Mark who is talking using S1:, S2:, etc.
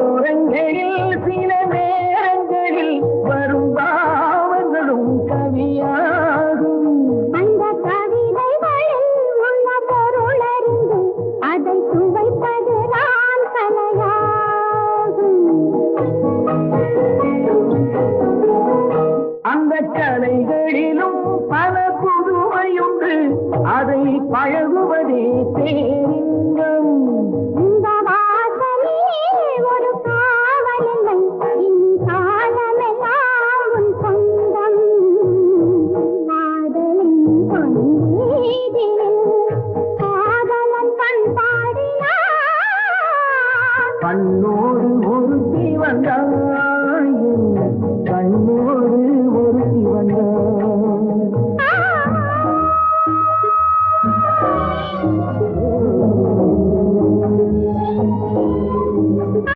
S1: ஓரங்களில் சில நேரங்களில் வரும் பாவங்களும் கவியாகும்.
S2: அந்த கவிதைகளில் உள்ள பொருள் அறிந்து அதை சுவைப்பதுதான் கலையாகும்.
S1: அந்த கலைகளிலும் பல புதுமையுண்டு, அதை பழகுவதே பேரின்பம்.
S2: இந்த வாசலே ஒரு காவலில்லை, இக்காலமெல்லாம் உன் சொந்தம். காதலின் பொன்னீதில் காதலன் பண்பாடினான்.
S1: கண்ணோடு ஒருத்தி வந்தாய், கண்ணோடு